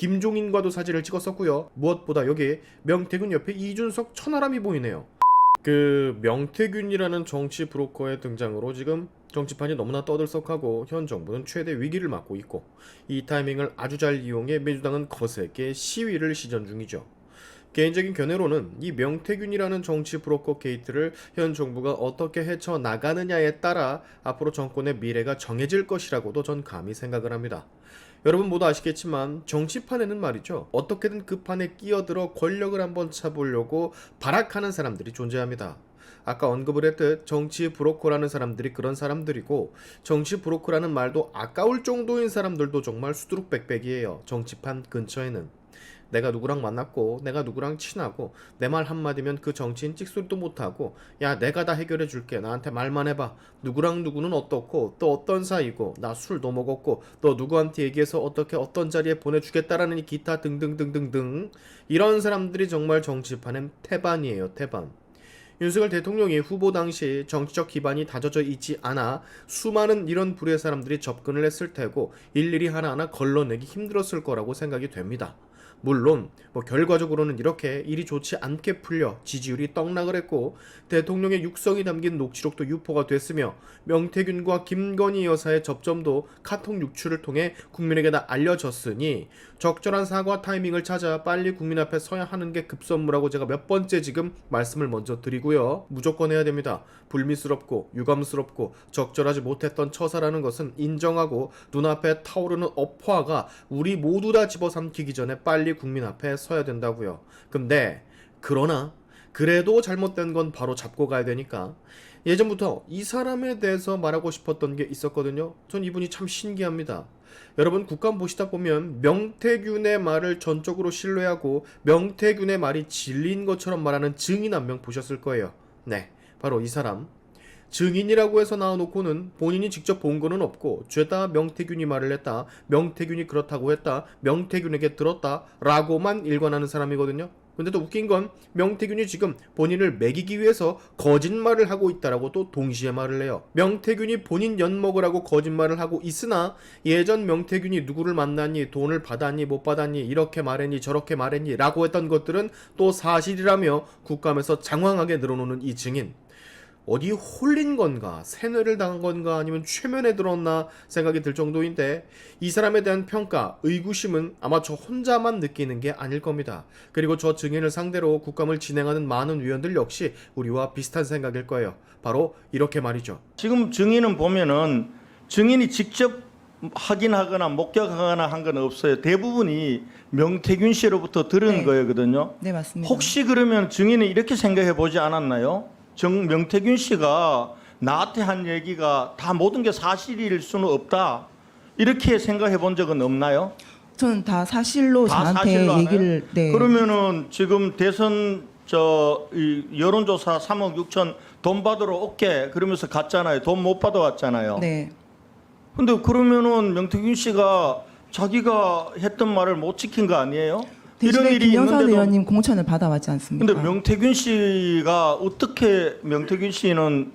김종인과도 사진을 찍었었고요. 무엇보다 여기 명태균 옆에 이준석 천하람이 보이네요. 그 명태균이라는 정치 브로커의 등장으로 지금 정치판이 너무나 떠들썩하고 현 정부는 최대 위기를 맞고 있고, 이 타이밍을 아주 잘 이용해 민주당은 거세게 시위를 시전 중이죠. 개인적인 견해로는 이 명태균이라는 정치 브로커 게이트를 현 정부가 어떻게 헤쳐나가느냐에 따라 앞으로 정권의 미래가 정해질 것이라고도 전 감히 생각을 합니다. 여러분 모두 아시겠지만 정치판에는 말이죠, 어떻게든 그 판에 끼어들어 권력을 한번 차보려고 발악하는 사람들이 존재합니다. 아까 언급을 했듯 정치 브로커라는 사람들이 그런 사람들이고, 정치 브로커라는 말도 아까울 정도인 사람들도 정말 수두룩백백이에요. 정치판 근처에는 내가 누구랑 만났고 내가 누구랑 친하고 내 말 한마디면 그 정치인 찍소리도 못하고, 야 내가 다 해결해 줄게, 나한테 말만 해봐, 누구랑 누구는 어떻고 또 어떤 사이고 나 술도 먹었고 너 누구한테 얘기해서 어떻게 어떤 자리에 보내주겠다라는 이 기타 등등등등등, 이런 사람들이 정말 정치판엔 태반이에요. 태반. 윤석열 대통령이 후보 당시 정치적 기반이 다져져 있지 않아 수많은 이런 불의 사람들이 접근을 했을 테고 일일이 하나하나 걸러내기 힘들었을 거라고 생각이 됩니다. 물론 결과적으로는 이렇게 일이 좋지 않게 풀려 지지율이 떡락을 했고, 대통령의 육성이 담긴 녹취록도 유포가 됐으며, 명태균과 김건희 여사의 접점도 카톡 유출을 통해 국민에게 다 알려졌으니 적절한 사과 타이밍을 찾아 빨리 국민 앞에 서야 하는 게 급선무라고 제가 몇 번째 지금 말씀을 먼저 드리고요. 무조건 해야 됩니다. 불미스럽고 유감스럽고 적절하지 못했던 처사라는 것은 인정하고, 눈앞에 타오르는 업화가 우리 모두 다 집어삼키기 전에 빨리 국민 앞에 서야 된다고요. 근데 그러나 그래도 잘못된 건 바로 잡고 가야 되니까 예전부터 이 사람에 대해서 말하고 싶었던 게 있었거든요. 전 이분이 참 신기합니다. 여러분 국감 보시다 보면 명태균의 말을 전적으로 신뢰하고 명태균의 말이 진리인 것처럼 말하는 증인 한 명 보셨을 거예요. 네, 바로 이 사람. 증인이라고 해서 나와놓고는 본인이 직접 본 거는 없고, 죄다 명태균이 말을 했다, 명태균이 그렇다고 했다, 명태균에게 들었다 라고만 일관하는 사람이거든요. 근데 또 웃긴 건 명태균이 지금 본인을 매기기 위해서 거짓말을 하고 있다라고 또 동시에 말을 해요. 명태균이 본인 엿먹으라고 거짓말을 하고 있으나 예전 명태균이 누구를 만났니, 돈을 받았니 못 받았니, 이렇게 말했니 저렇게 말했니 라고 했던 것들은 또 사실이라며 국감에서 장황하게 늘어놓는 이 증인. 어디 홀린 건가, 세뇌를 당한 건가, 아니면 최면에 들었나 생각이 들 정도인데, 이 사람에 대한 평가, 의구심은 아마 저 혼자만 느끼는 게 아닐 겁니다. 그리고 저 증인을 상대로 국감을 진행하는 많은 위원들 역시 우리와 비슷한 생각일 거예요. 바로 이렇게 말이죠. 지금 증인은 보면은 증인이 직접 확인하거나 목격하거나 한 건 없어요. 대부분이 명태균 씨로부터 들은 네. 거거든요. 네, 맞습니다. 혹시 그러면 증인은 이렇게 생각해 보지 않았나요? 명태균 씨가 나한테 한 얘기가 다 모든 게 사실일 수는 없다, 이렇게 생각해 본 적은 없나요? 저는 다 사실로 다 저한테 사실로 얘기를 네. 그러면은 지금 대선 이 여론조사 3억 6천 돈 받으러 올게 그러면서 갔잖아요. 돈 못 받아왔잖아요. 네. 근데 그러면은 명태균 씨가 자기가 했던 말을 못 지킨 거 아니에요? 대신에 김영선 의원님 공천을 받아왔지 않습니까? 근데 명태균 씨가 어떻게, 명태균 씨는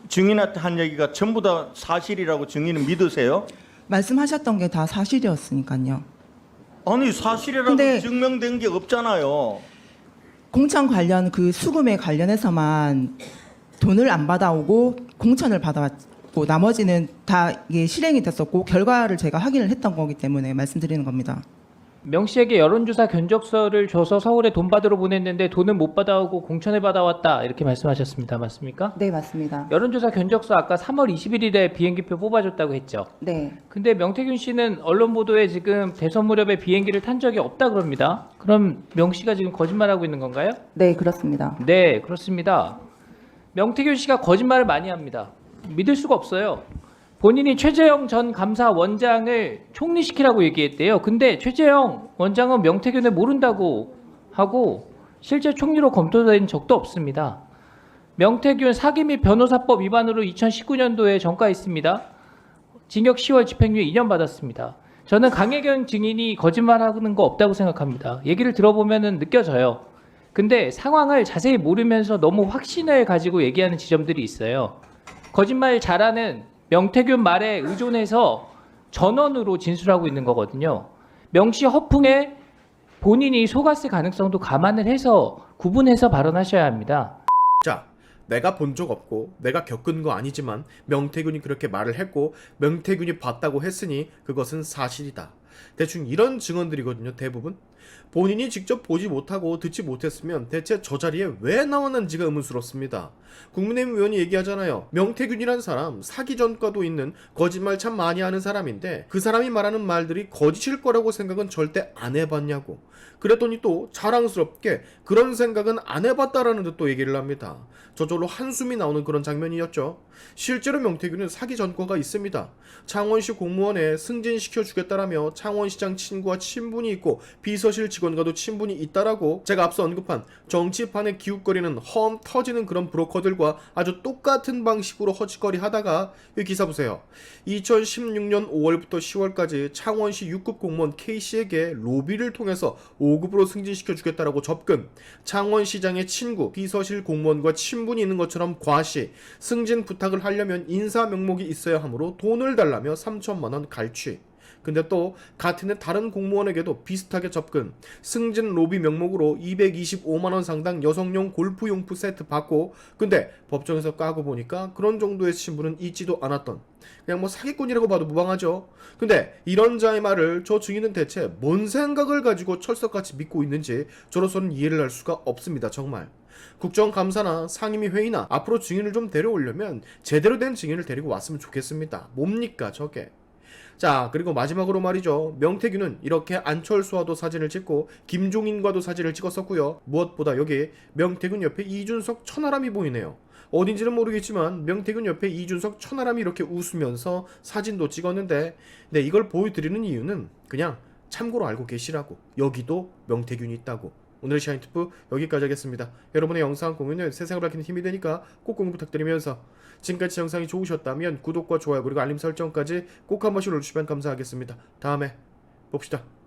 증인한테 한 얘기가 전부 다 사실이라고 증인은 믿으세요? 말씀하셨던 게 다 사실이었으니까요. 아니 사실이라고 근데 증명된 게 없잖아요. 공천 관련 그 수금에 관련해서만 돈을 안 받아오고 공천을 받아왔고, 나머지는 다 이게 실행이 됐었고 결과를 제가 확인을 했던 거기 때문에 말씀드리는 겁니다. 명 씨에게 여론조사 견적서를 줘서 서울에 돈 받으러 보냈는데 돈은 못 받아오고 공천을 받아왔다, 이렇게 말씀하셨습니다. 맞습니까? 네, 맞습니다. 여론조사 견적서 아까 3월 21일에 비행기표 뽑아줬다고 했죠. 네. 근데 명태균 씨는 언론 보도에 지금 대선 무렵에 비행기를 탄 적이 없다 그럽니다. 그럼 명 씨가 지금 거짓말하고 있는 건가요? 네, 그렇습니다. 네, 그렇습니다. 명태균 씨가 거짓말을 많이 합니다. 믿을 수가 없어요. 본인이 최재형 전 감사 원장을 총리시키라고 얘기했대요. 근데 최재형 원장은 명태균을 모른다고 하고 실제 총리로 검토된 적도 없습니다. 명태균 사기 및 변호사법 위반으로 2019년도에 전가했습니다. 징역 10월 집행유예 2년 받았습니다. 저는 강혜경 증인이 거짓말하는 거 없다고 생각합니다. 얘기를 들어보면 느껴져요. 근데 상황을 자세히 모르면서 너무 확신을 가지고 얘기하는 지점들이 있어요. 거짓말 잘하는 명태균 말에 의존해서 전원으로 진술하고 있는 거거든요. 명시 허풍에 본인이 속았을 가능성도 감안을 해서 구분해서 발언하셔야 합니다. 자, 내가 본 적 없고 내가 겪은 거 아니지만 명태균이 그렇게 말을 했고 명태균이 봤다고 했으니 그것은 사실이다. 대충 이런 증언들이거든요. 대부분 본인이 직접 보지 못하고 듣지 못했으면 대체 저 자리에 왜 나왔는지가 의문스럽습니다. 국민의힘 의원이 얘기하잖아요. 명태균이란 사람 사기 전과도 있는 거짓말 참 많이 하는 사람인데 그 사람이 말하는 말들이 거짓일 거라고 생각은 절대 안 해봤냐고. 그랬더니 또 자랑스럽게 그런 생각은 안 해봤다라는 듯 또 얘기를 합니다. 저절로 한숨이 나오는 그런 장면이었죠. 실제로 명태균은 사기 전과가 있습니다. 창원시 공무원에 승진시켜 주겠다라며 창원시장 친구와 친분이 있고 비서실 직원과도 친분이 있다라고 제가 앞서 언급한 정치판에 기웃거리는 허엄 터지는 그런 브로커들과 아주 똑같은 방식으로 허짓거리 하다가 이 기사 보세요. 2016년 5월부터 10월까지 창원시 6급 공무원 K씨에게 로비를 통해서 5급으로 승진시켜 주겠다라고 접근, 창원시장의 친구, 비서실 공무원과 친분이 있는 것처럼 과시, 승진 부탁을 하려면 인사 명목이 있어야 하므로 돈을 달라며 3천만 원 갈취. 근데 또 같은 해 다른 공무원에게도 비슷하게 접근, 승진 로비 명목으로 225만 원 상당 여성용 골프용품 세트 받고, 근데 법정에서 까고 보니까 그런 정도의 신분은 있지도 않았던, 그냥 뭐 사기꾼이라고 봐도 무방하죠. 근데 이런 자의 말을 저 증인은 대체 뭔 생각을 가지고 철석같이 믿고 있는지 저로서는 이해를 할 수가 없습니다. 정말 국정감사나 상임위 회의나 앞으로 증인을 좀 데려오려면 제대로 된 증인을 데리고 왔으면 좋겠습니다. 뭡니까 저게. 자, 그리고 마지막으로 말이죠. 명태균은 이렇게 안철수와도 사진을 찍고 김종인과도 사진을 찍었었고요. 무엇보다 여기 명태균 옆에 이준석 천하람이 보이네요. 어딘지는 모르겠지만 명태균 옆에 이준석 천하람이 이렇게 웃으면서 사진도 찍었는데, 네, 이걸 보여드리는 이유는 그냥 참고로 알고 계시라고. 여기도 명태균이 있다고. 오늘의 샤인투프 여기까지 하겠습니다. 여러분의 영상 공유는 세상을 밝히는 힘이 되니까 꼭 공유 부탁드리면서, 지금까지 영상이 좋으셨다면 구독과 좋아요 그리고 알림 설정까지 꼭 한 번씩 눌러주시면 감사하겠습니다. 다음에 봅시다.